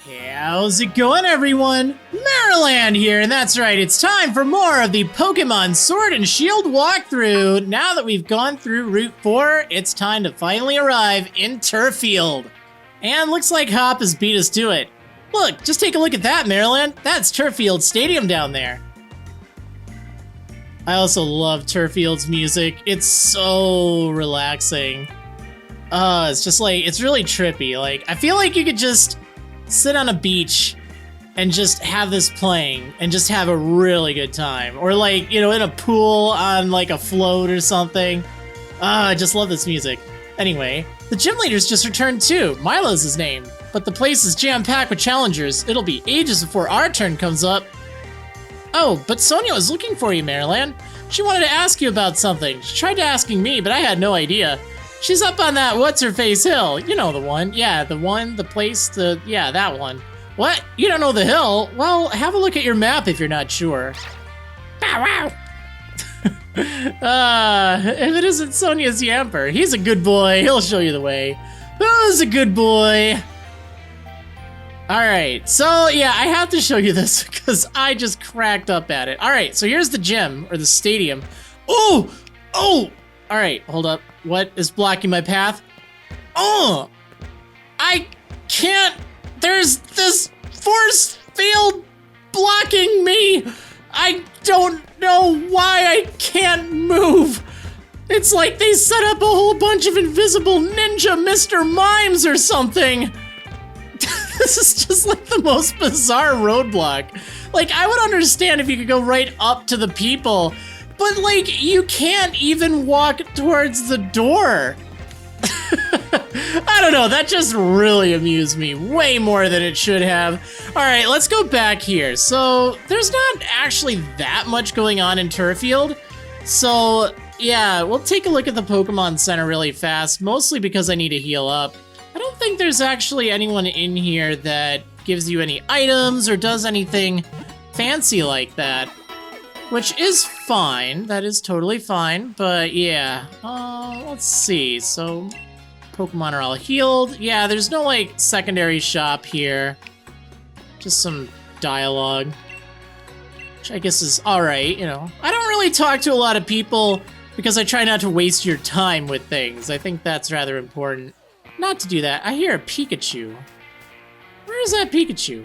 How's it going, everyone? Marriland here, and that's right, it's time for more of the Pokemon Sword and Shield walkthrough. Now that we've gone through Route 4, it's time to finally arrive in Turffield. And looks like Hop has beat us to it. Look, just take a look at that, Marriland. That's Turffield Stadium down there. I also love Turffield's music. It's so relaxing. It's just like, it's really trippy. Like, I feel like you could just sit on a beach and just have this playing and just have a really good time. Or like, you know, in a pool on like a float or something. I just love this music. Anyway, the gym leader's just returned too. Milo's his name. But the place is jam-packed with challengers. It'll be ages before our turn comes up. Oh, but Sonia was looking for you, Marriland. She wanted to ask you about something. She tried asking me, but I had no idea. She's up on that what's-her-face hill. You know the one. Yeah, the one, the place, yeah, that one. What? You don't know the hill? Well, have a look at your map if you're not sure. Bow wow! If it isn't Sonia's Yamper, he's a good boy. He'll show you the way. Who's a good boy? Alright, so yeah, I have to show you this because I just cracked up at it. Alright, so here's the gym, or the stadium. Oh! Oh! Alright, hold up. What is blocking my path? Oh! I can't! There's this force field blocking me! I don't know why I can't move! It's like they set up a whole bunch of invisible ninja Mr. Mimes or something! This is just like the most bizarre roadblock. Like, I would understand if you could go right up to the people, but like, you can't even walk towards the door. I don't know, that just really amused me way more than it should have. All right, let's go back here. So there's not actually that much going on in Turffield. So yeah, we'll take a look at the Pokemon Center really fast, mostly because I need to heal up. I don't think there's actually anyone in here that gives you any items or does anything fancy like that, which is fine. That is totally fine, but yeah. Let's see. So, Pokemon are all healed. Yeah, there's no, like, secondary shop here. Just some dialogue, which I guess is alright, you know. I don't really talk to a lot of people because I try not to waste your time with things. I think that's rather important. Not to do that. I hear a Pikachu. Where is that Pikachu?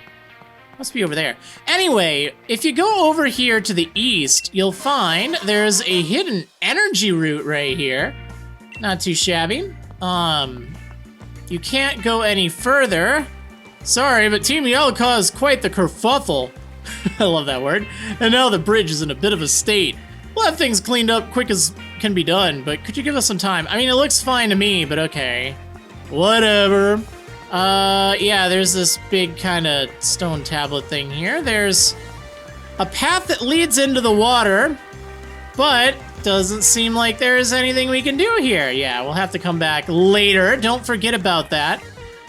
Must be over there. Anyway, if you go over here to the east, you'll find there's a hidden energy route right here. Not too shabby. You can't go any further. Sorry, but Team Yell caused quite the kerfuffle. I love that word. And now the bridge is in a bit of a state. We'll have things cleaned up quick as can be done, but could you give us some time? I mean, it looks fine to me, but okay. Whatever. Yeah, there's this big kind of stone tablet thing here. There's a path that leads into the water, but doesn't seem like there's anything we can do here. Yeah, we'll have to come back later. Don't forget about that.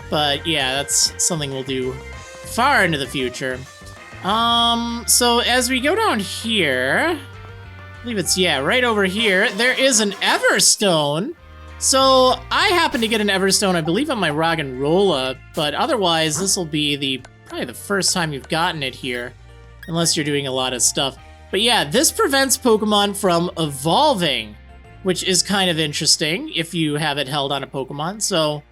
But yeah, that's something we'll do far into the future. So as we go down here, I believe it's, yeah, right over here, there is an Everstone. So I happen to get an Everstone, I believe, on my Roggenrola, but otherwise this will be probably the first time you've gotten it here, unless you're doing a lot of stuff. But yeah, this prevents Pokemon from evolving, which is kind of interesting if you have it held on a Pokemon. So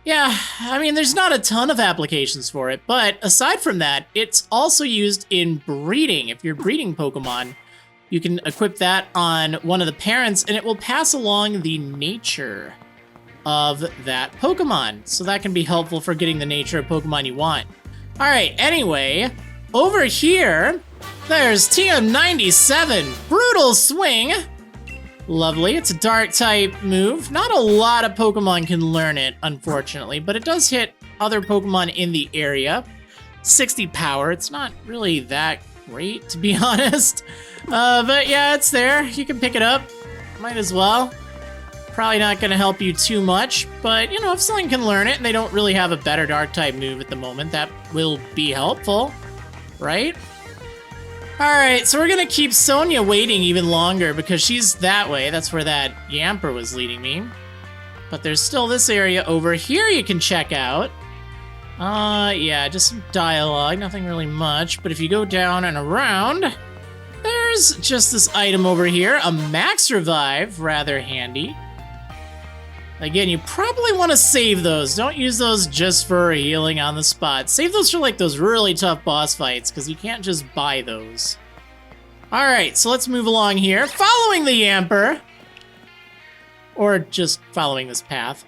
yeah, I mean, there's not a ton of applications for it, but aside from that, it's also used in breeding. If you're breeding Pokemon, you can equip that on one of the parents, and it will pass along the nature of that Pokemon. So that can be helpful for getting the nature of Pokemon you want. All right, anyway, over here, there's TM97, Brutal Swing. Lovely, it's a dark type move. Not a lot of Pokemon can learn it, unfortunately, but it does hit other Pokemon in the area. 60 power, it's not really that great, to be honest. But yeah, it's there. You can pick it up. Might as well. Probably not going to help you too much, but you know, if someone can learn it and they don't really have a better dark type move at the moment, that will be helpful, right? Alright, so we're going to keep Sonia waiting even longer because she's that way. That's where that Yamper was leading me. But there's still this area over here you can check out. Yeah, just some dialogue, nothing really much. But if you go down and around, there's just this item over here, a max revive, rather handy. Again, you probably want to save those. Don't use those just for healing on the spot. Save those for like those really tough boss fights, because you can't just buy those. All right, so let's move along here. Following the Yamper. Or just following this path.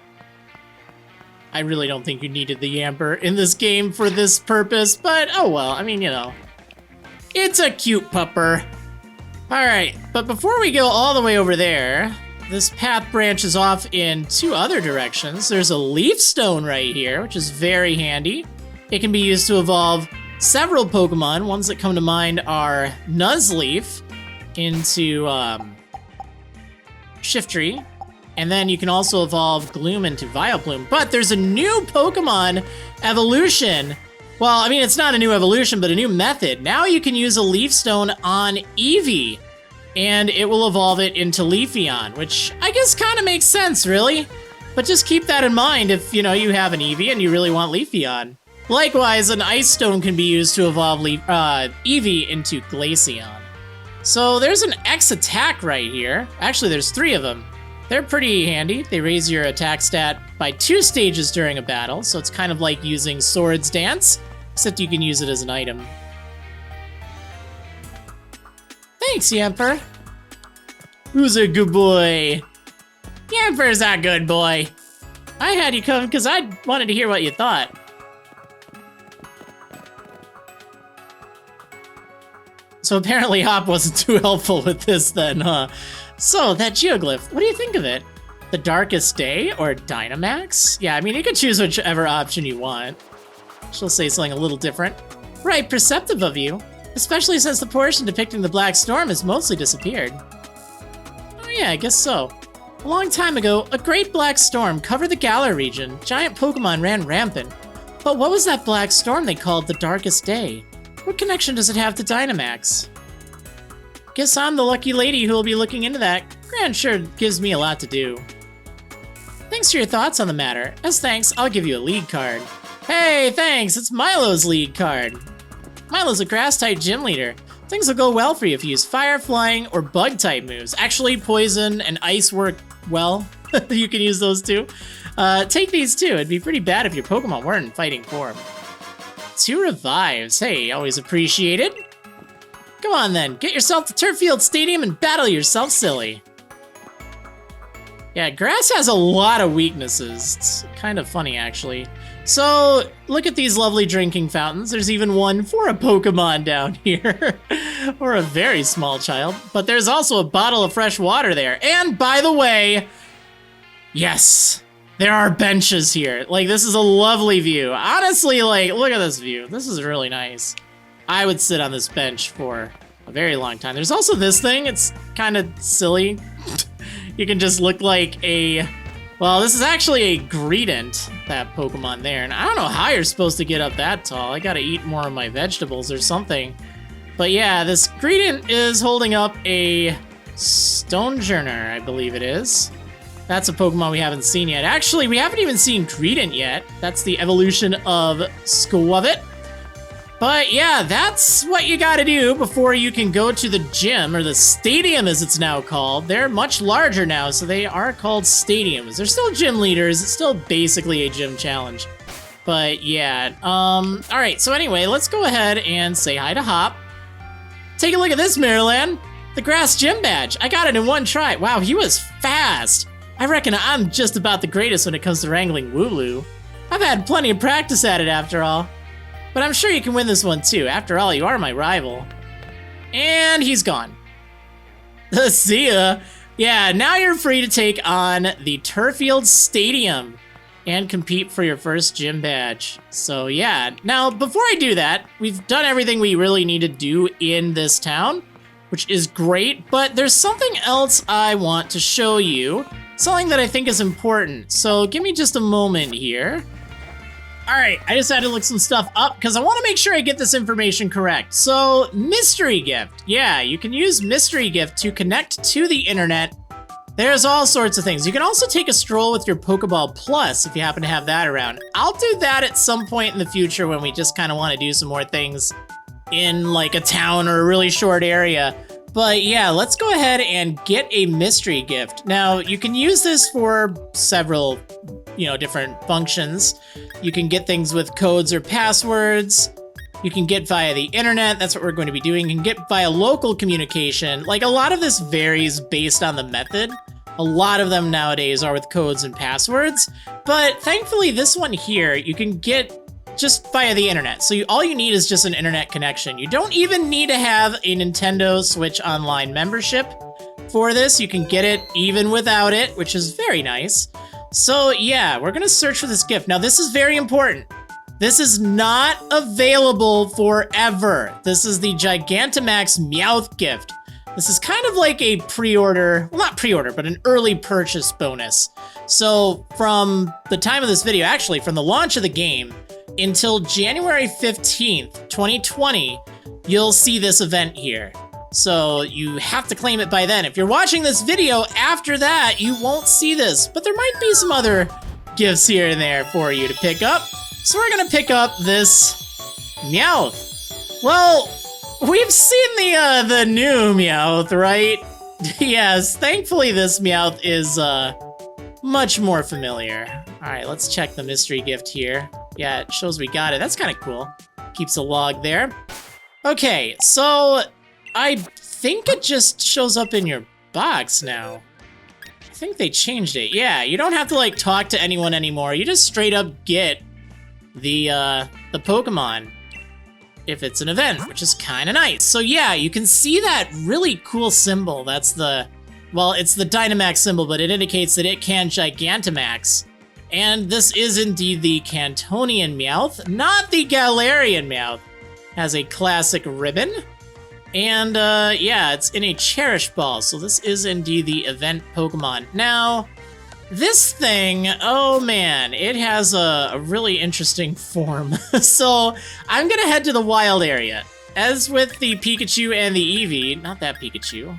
I really don't think you needed the Yamper in this game for this purpose, but oh well, I mean, you know. It's a cute pupper. All right, but before we go all the way over there, this path branches off in two other directions. There's a Leafstone right here, which is very handy. It can be used to evolve several Pokemon. Ones that come to mind are Nuzleaf into Shiftry. And then you can also evolve Gloom into Vileplume. But there's a new Pokemon evolution. Well, I mean, it's not a new evolution, but a new method. Now you can use a Leafstone on Eevee, and it will evolve it into Leafeon, which I guess kind of makes sense, really. But just keep that in mind if, you know, you have an Eevee and you really want Leafeon. Likewise, an Ice Stone can be used to evolve Eevee into Glaceon. So there's an X attack right here. Actually, there's 3 of them. They're pretty handy. They raise your attack stat by 2 stages during a battle, so it's kind of like using Swords Dance, except you can use it as an item. Thanks, Yamper. Who's a good boy? Yamper's a good boy. I had you come because I wanted to hear what you thought. So apparently Hop wasn't too helpful with this then, huh? So, that geoglyph, what do you think of it? The Darkest Day or Dynamax? Yeah, I mean, you can choose whichever option you want. She'll say something a little different. Right, perceptive of you. Especially since the portion depicting the Black Storm has mostly disappeared. Oh yeah, I guess so. A long time ago, a great black storm covered the Galar region. Giant Pokemon ran rampant. But what was that black storm they called the Darkest Day? What connection does it have to Dynamax? Guess I'm the lucky lady who will be looking into that. Gran sure gives me a lot to do. Thanks for your thoughts on the matter. As thanks, I'll give you a lead card. Hey, thanks, it's Milo's lead card. Milo's a grass-type gym leader. Things will go well for you if you use fire, flying, or bug-type moves. Actually, poison and ice work well. You can use those too. Take these too. It'd be pretty bad if your Pokemon weren't in fighting form. 2 revives. Hey, always appreciated. Come on then, get yourself to Turffield Stadium and battle yourself silly. Yeah, grass has a lot of weaknesses. It's kind of funny, actually. So, look at these lovely drinking fountains. There's even one for a Pokemon down here. Or a very small child. But there's also a bottle of fresh water there. And, by the way, yes, there are benches here. Like, this is a lovely view. Honestly, like, look at this view. This is really nice. I would sit on this bench for a very long time. There's also this thing. It's kind of silly. You can just look like a... Well, this is actually a Greedent, that Pokemon there. And I don't know how you're supposed to get up that tall. I gotta eat more of my vegetables or something. But yeah, this Greedent is holding up a Stonejourner, I believe it is. That's a Pokemon we haven't seen yet. Actually, we haven't even seen Greedent yet. That's the evolution of Squavit. But yeah, that's what you gotta do before you can go to the gym, or the stadium as it's now called. They're much larger now, so they are called stadiums. They're still gym leaders, it's still basically a gym challenge. But yeah, alright, so anyway, let's go ahead and say hi to Hop. Take a look at this, Marriland. The grass gym badge, I got it in 1 try. Wow, he was fast. I reckon I'm just about the greatest when it comes to wrangling Wooloo. I've had plenty of practice at it after all. But I'm sure you can win this one too. After all, you are my rival. And he's gone. See ya. Yeah, now you're free to take on the Turffield Stadium and compete for your first gym badge. So yeah, now before I do that, we've done everything we really need to do in this town, which is great, but there's something else I want to show you. Something that I think is important. So give me just a moment here. All right, I just had to look some stuff up because I want to make sure I get this information correct. So, Mystery Gift. Yeah, you can use Mystery Gift to connect to the internet There's all sorts of things. You can also take a stroll with your Pokeball Plus if you happen to have that around. I'll do that at some point in the future when we just kind of want to do some more things in like a town or a really short area. But yeah, let's go ahead and get a mystery gift. Now, you can use this for several, different functions. You can get things with codes or passwords. You can get via the internet. That's what we're going to be doing. You can get via local communication. Like, a lot of this varies based on the method. A lot of them nowadays are with codes and passwords. But thankfully, this one here, you can get just via the internet. So all you need is just an internet connection. You don't even need to have a Nintendo Switch Online membership for this. You can get it even without it, which is very nice. So yeah, we're gonna search for this gift. Now this is very important. This is not available forever. This is the Gigantamax Meowth gift. This is kind of like a pre-order, well, not pre-order, but an early purchase bonus. So from the time of this video, actually from the launch of the game, until January 15th, 2020, you'll see this event here. So you have to claim it by then. If you're watching this video after that, you won't see this, but there might be some other gifts here and there for you to pick up. So we're gonna pick up this Meowth. Well, we've seen the new Meowth, right? Yes, thankfully this Meowth is much more familiar. All right, let's check the mystery gift here. Yeah, it shows we got it. That's kind of cool. Keeps a log there. Okay, so I think it just shows up in your box now. I think they changed it. Yeah, you don't have to like talk to anyone anymore. You just straight up get the Pokemon if it's an event, which is kind of nice. So yeah, you can see that really cool symbol. That's it's the Dynamax symbol, but it indicates that it can Gigantamax. And this is indeed the Cantonian Meowth, not the Galarian Meowth. Has a classic ribbon. And yeah, it's in a Cherish Ball, so this is indeed the event Pokemon. Now, this thing, oh man, it has a really interesting form. So I'm gonna head to the wild area. As with the Pikachu and the Eevee, not that Pikachu.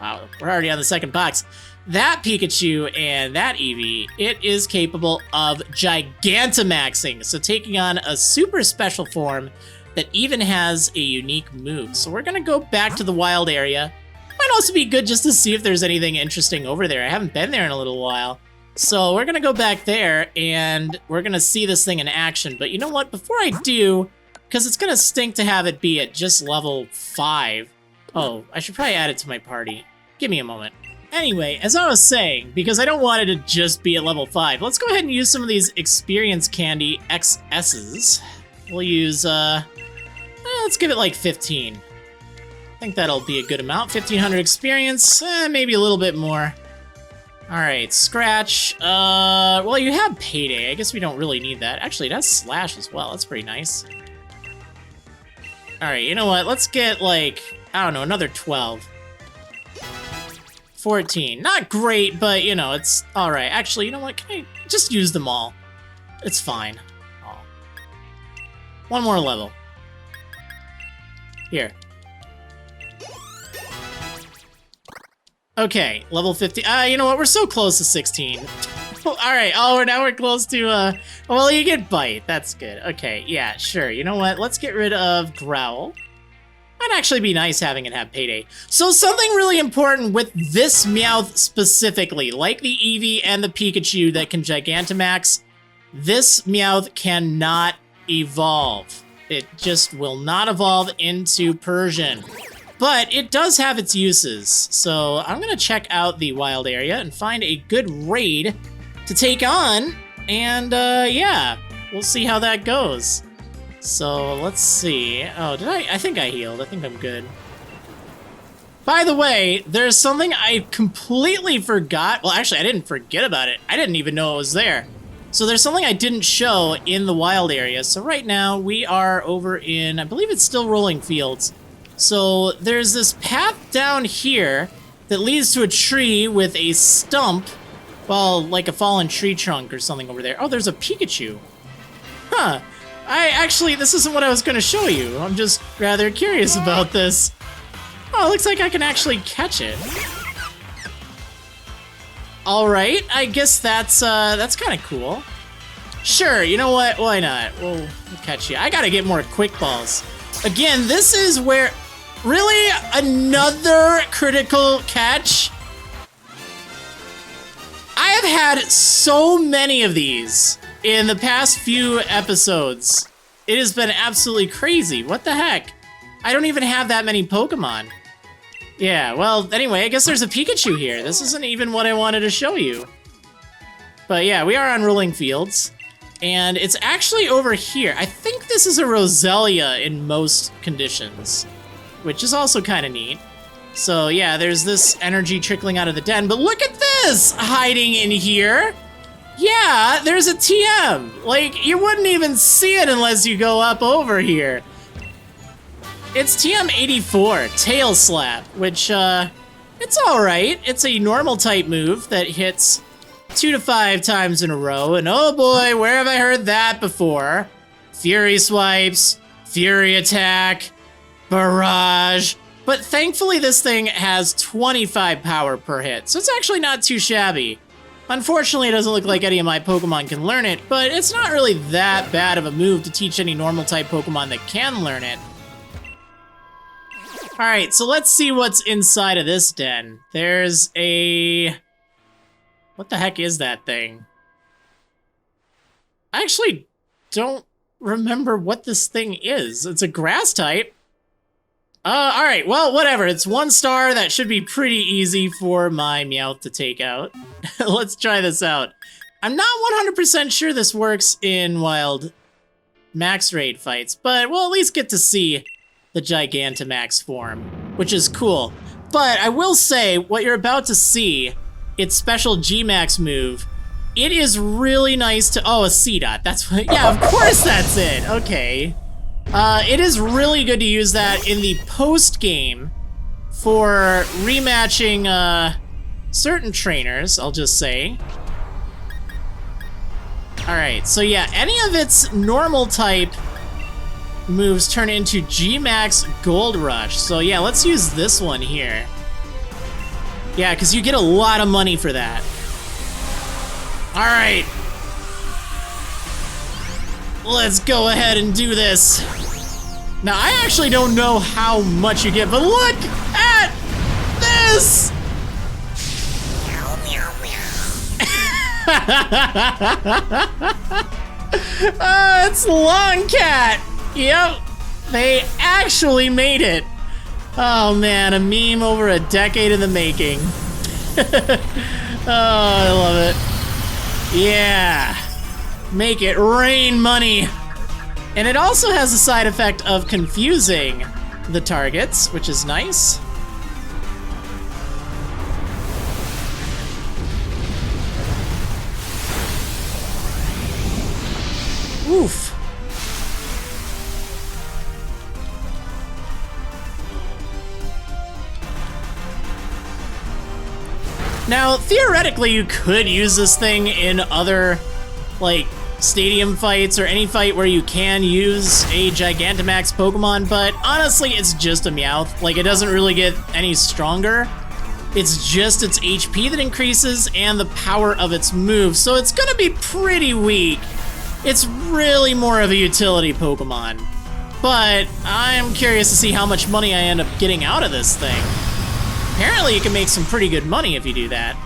Wow, we're already on the second box. That Pikachu and that Eevee, it is capable of Gigantamaxing, so taking on a super special form that even has a unique move. So we're gonna go back to the wild area. Might also be good just to see if there's anything interesting over there. I haven't been there in a little while. So we're gonna go back there and we're gonna see this thing in action. But you know what, before I do, because it's gonna stink to have it be at just level 5. Oh, I should probably add it to my party. Give me a moment. Anyway, as I was saying, because I don't want it to just be at level 5, let's go ahead and use some of these Experience Candy XS's. We'll use, let's give it like 15. I think that'll be a good amount. 1,500 experience, maybe a little bit more. All right, Scratch. Well, you have Payday. I guess we don't really need that. Actually, it has Slash as well. That's pretty nice. All right, you know what? Let's get like, I don't know, another 12. 14. Not great, but, it's all right. Actually, you know what? Can I just use them all? It's fine. Oh. One more level. Here. Okay, level 50. You know what? We're so close to 16. All right. Oh, now we're close to, well, you get Bite. That's good. Okay, yeah, sure. You know what? Let's get rid of Growl. Might actually be nice having it have Payday. So something really important with this Meowth specifically, like the Eevee and the Pikachu that can Gigantamax, this Meowth cannot evolve. It just will not evolve into Persian. But it does have its uses. So I'm gonna check out the wild area and find a good raid to take on. And yeah, we'll see how that goes. So let's see. Oh, I think I healed. I think I'm good. By the way, there's something I completely forgot. Well, actually, I didn't forget about it. I didn't even know it was there. So there's something I didn't show in the wild area. So right now we are over in, I believe it's still Rolling Fields. So there's this path down here that leads to a tree with a stump. Well, like a fallen tree trunk or something over there. Oh, there's a Pikachu. Huh. This isn't what I was going to show you. I'm just rather curious about this. Oh, it looks like I can actually catch it. All right, I guess that's kind of cool. Sure, you know what? Why not? We'll catch you. I gotta get more quick balls. Again, this is where... Really? Another critical catch? I have had so many of these in the past few episodes. It has been absolutely crazy. What the heck? I don't even have that many Pokemon. Yeah, well, anyway, I guess there's a Pikachu here. This isn't even what I wanted to show you. But yeah, we are on rolling fields. And it's actually over here. I think this is a Roselia in most conditions, which is also kind of neat. So yeah, there's this energy trickling out of the den, but look at this hiding in here. Yeah, there's a TM. Like, you wouldn't even see it unless you go up over here. It's TM84, Tail Slap, which, it's alright. It's a normal type move that hits 2 to 5 times in a row, and oh boy, where have I heard that before? Fury Swipes, Fury Attack, Barrage. But thankfully this thing has 25 power per hit, so it's actually not too shabby. Unfortunately, it doesn't look like any of my Pokemon can learn it, but it's not really that bad of a move to teach any normal type Pokemon that can learn it. Alright, so let's see what's inside of this den. There's a... What the heck is that thing? I actually don't remember what this thing is. It's a grass type. Alright, well, whatever. It's 1 star. That should be pretty easy for my Meowth to take out. Let's try this out. I'm not 100% sure this works in wild max raid fights, but we'll at least get to see the Gigantamax form, which is cool. But I will say, what you're about to see, its special G-Max move, it is really nice to... Oh, a C-Dot. That's what... Yeah, of course that's it. Okay. It is really good to use that in the post-game for rematching certain trainers, I'll just say. Alright, so yeah, any of its normal type moves turn into G-Max Gold Rush. So yeah, let's use this one here. Yeah, because you get a lot of money for that. Alright. Let's go ahead and do this. Now, I actually don't know how much you get, but look at this! It's Long Cat! Yep, they actually made it. Oh man, a meme over a decade in the making. Oh, I love it. Yeah, make it rain money. And it also has a side effect of confusing the targets, which is nice. Oof. Now, theoretically, you could use this thing in other, like, stadium fights or any fight where you can use a Gigantamax Pokemon, but honestly, it's just a Meowth. Like, it doesn't really get any stronger. It's just its HP that increases and the power of its moves, so it's gonna be pretty weak. It's really more of a utility Pokemon. But I'm curious to see how much money I end up getting out of this thing. Apparently, you can make some pretty good money if you do that.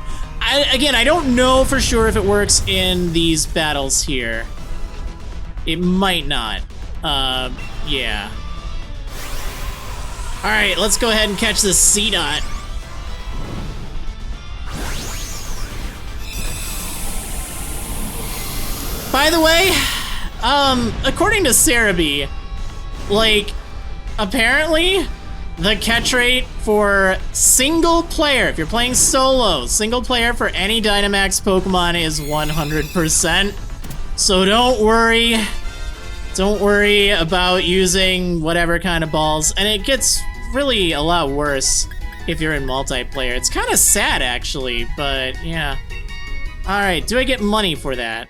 Again, I don't know for sure if it works in these battles here. It might not. Yeah. Alright, let's go ahead and catch this C-Dot. By the way, according to Cerebi, like, apparently, the catch rate for single player, if you're playing solo, single player for any Dynamax Pokemon is 100%. So don't worry. Don't worry about using whatever kind of balls. And it gets really a lot worse if you're in multiplayer. It's kind of sad, actually, but yeah. Alright, do I get money for that?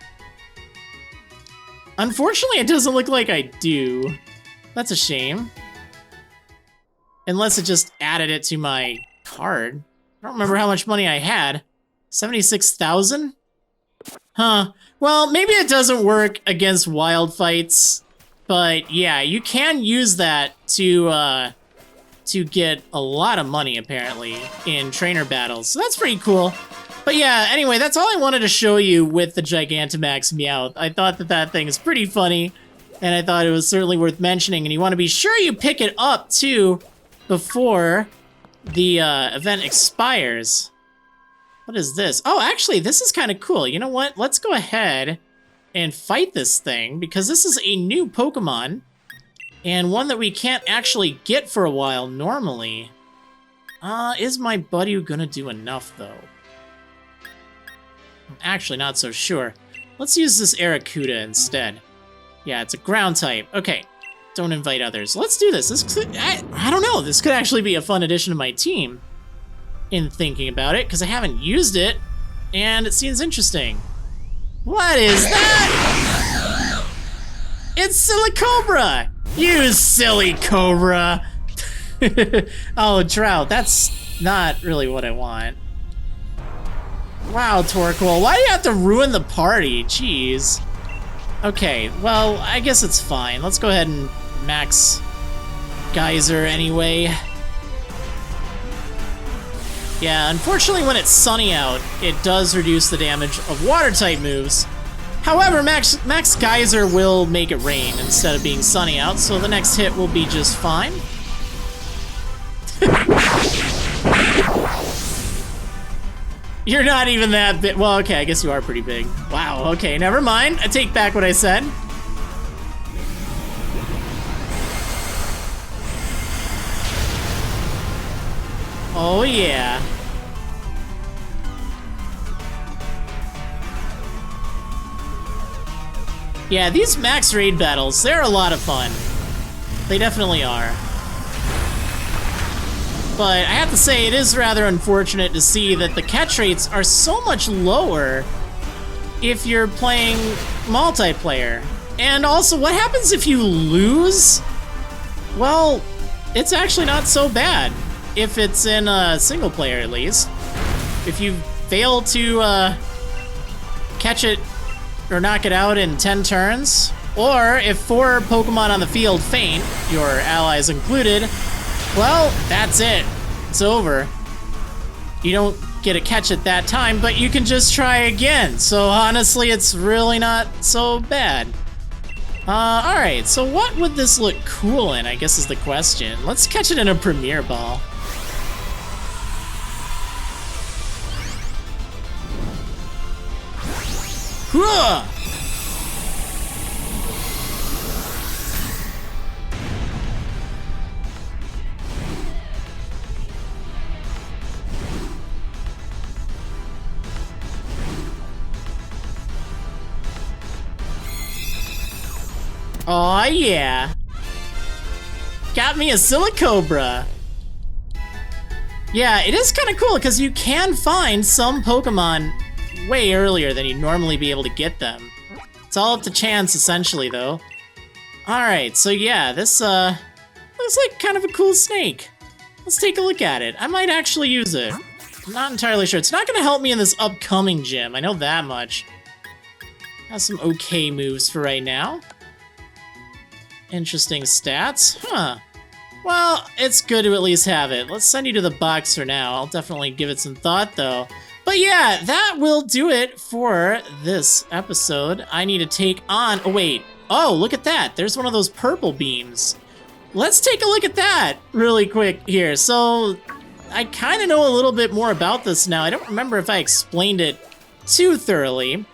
Unfortunately, it doesn't look like I do. That's a shame. Unless it just added it to my card. I don't remember how much money I had. 76,000? Huh. Well, maybe it doesn't work against wild fights, but yeah, you can use that to get a lot of money, apparently, in trainer battles. So that's pretty cool. But yeah, anyway, that's all I wanted to show you with the Gigantamax Meowth. I thought that thing is pretty funny, and I thought it was certainly worth mentioning. And you want to be sure you pick it up, too, before the event expires. What is this? Oh, actually, this is kind of cool. You know what? Let's go ahead and fight this thing, because this is a new Pokemon, and one that we can't actually get for a while normally. Is my buddy gonna do enough, though? I'm actually not so sure. Let's use this Arrokuda instead. Yeah, it's a ground type. Okay, don't invite others. Let's do this. This could, I don't know. This could actually be a fun addition to my team in thinking about it, because I haven't used it, and it seems interesting. What is that? It's Silicobra! You silly Cobra! Oh, Drought, that's not really what I want. Wow, Torkoal, why do you have to ruin the party? Jeez. Okay, well, I guess it's fine. Let's go ahead and max Geyser anyway. Yeah, unfortunately when it's sunny out, it does reduce the damage of water-type moves. However, Max Geyser will make it rain instead of being sunny out, so the next hit will be just fine. You're not even that big. Well, okay, I guess you are pretty big. Wow, okay, never mind. I take back what I said. Oh, yeah. Yeah, these max raid battles, they're a lot of fun. They definitely are. But I have to say, it is rather unfortunate to see that the catch rates are so much lower if you're playing multiplayer. And also, what happens if you lose? Well, it's actually not so bad. If it's in a single player, at least. If you fail to catch it or knock it out in 10 turns, or if 4 Pokemon on the field faint, your allies included, well, that's it. It's over. You don't get a catch at that time, but you can just try again. So honestly, it's really not so bad. Alright, so what would this look cool in, I guess is the question. Let's catch it in a Premier Ball. Hooah! Aw, yeah. Got me a Silicobra. Yeah, it is kind of cool because you can find some Pokemon way earlier than you'd normally be able to get them. It's all up to chance, essentially, though. Alright, so yeah, this looks like kind of a cool snake. Let's take a look at it. I might actually use it. I'm not entirely sure. It's not going to help me in this upcoming gym, I know that much. Has some okay moves for right now. Interesting stats. Huh. Well, it's good to at least have it. Let's send you to the box for now. I'll definitely give it some thought, though. But yeah, that will do it for this episode. I need to take on... Oh, wait. Oh, look at that. There's one of those purple beams. Let's take a look at that really quick here. So, I kind of know a little bit more about this now. I don't remember if I explained it too thoroughly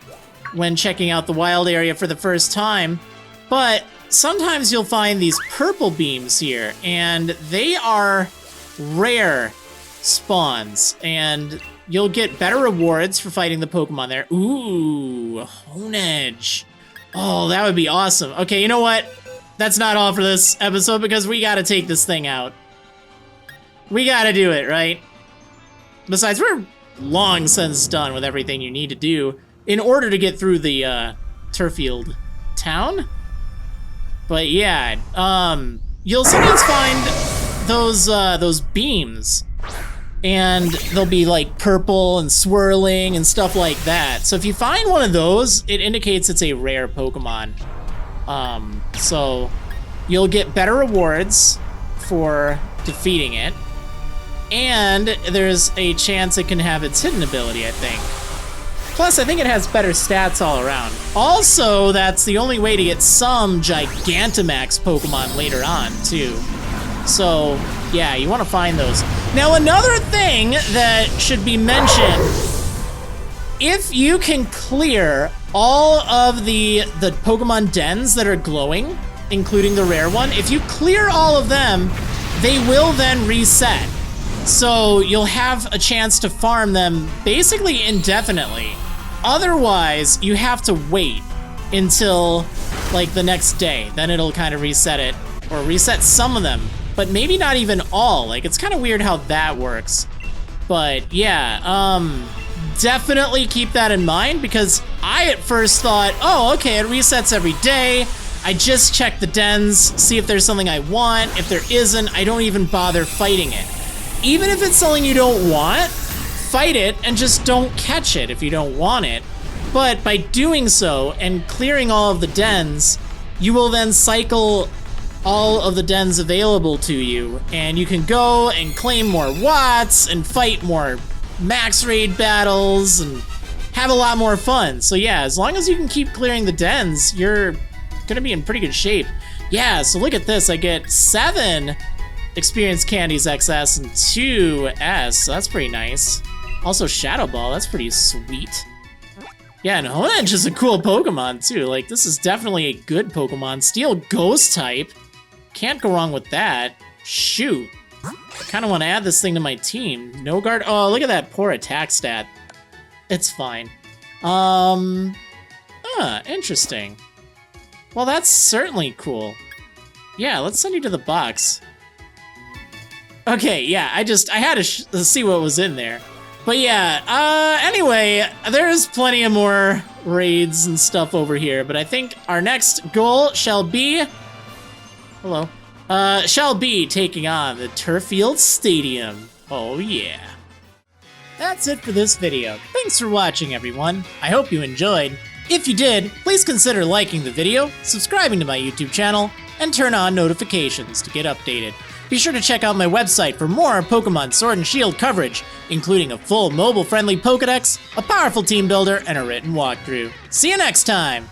when checking out the wild area for the first time, but sometimes you'll find these purple beams here, and they are rare spawns, and you'll get better rewards for fighting the Pokemon there. Ooh, Honedge. Oh, that would be awesome. Okay, you know what? That's not all for this episode because we gotta take this thing out. We gotta do it, right? Besides, we're long since done with everything you need to do in order to get through the Turffield town. But yeah, you'll sometimes find those beams and they'll be like purple and swirling and stuff like that. So if you find one of those, it indicates it's a rare Pokemon. So you'll get better rewards for defeating it, and there's a chance it can have its hidden ability, I think. Plus, I think it has better stats all around. Also, that's the only way to get some Gigantamax Pokemon later on, too. So, yeah, you want to find those. Now, another thing that should be mentioned, if you can clear all of the Pokemon dens that are glowing, including the rare one, if you clear all of them, they will then reset. So you'll have a chance to farm them basically indefinitely. Otherwise, you have to wait until like the next day. Then it'll kind of reset it, or reset some of them, but maybe not even all. Like, it's kind of weird how that works. But yeah, definitely keep that in mind, because I at first thought, oh, okay, it resets every day. I just check the dens, see if there's something I want. If there isn't, I don't even bother fighting it. Even if it's something you don't want, fight it and just don't catch it if you don't want it. But by doing so and clearing all of the dens, you will then cycle all of the dens available to you, and you can go and claim more watts and fight more max raid battles and have a lot more fun. So yeah, as long as you can keep clearing the dens, you're gonna be in pretty good shape. Yeah, so look at this. I get 7 Experience Candies XS and 2 S, so that's pretty nice. Also Shadow Ball, that's pretty sweet. Yeah, and Honedge is a cool Pokemon too. Like, this is definitely a good Pokemon. Steel Ghost type. Can't go wrong with that. Shoot. I kind of want to add this thing to my team. No guard. Oh, look at that poor attack stat. It's fine. Interesting. Well, that's certainly cool. Yeah, let's send you to the box. Okay, yeah, I had to see what was in there. But yeah, anyway, there's plenty of more raids and stuff over here, but I think our next goal shall be... Hello. Shall be taking on the Turffield Stadium. Oh yeah. That's it for this video. Thanks for watching, everyone. I hope you enjoyed. If you did, please consider liking the video, subscribing to my YouTube channel, and turn on notifications to get updated. Be sure to check out my website for more Pokémon Sword and Shield coverage, including a full mobile-friendly Pokédex, a powerful team builder, and a written walkthrough. See you next time!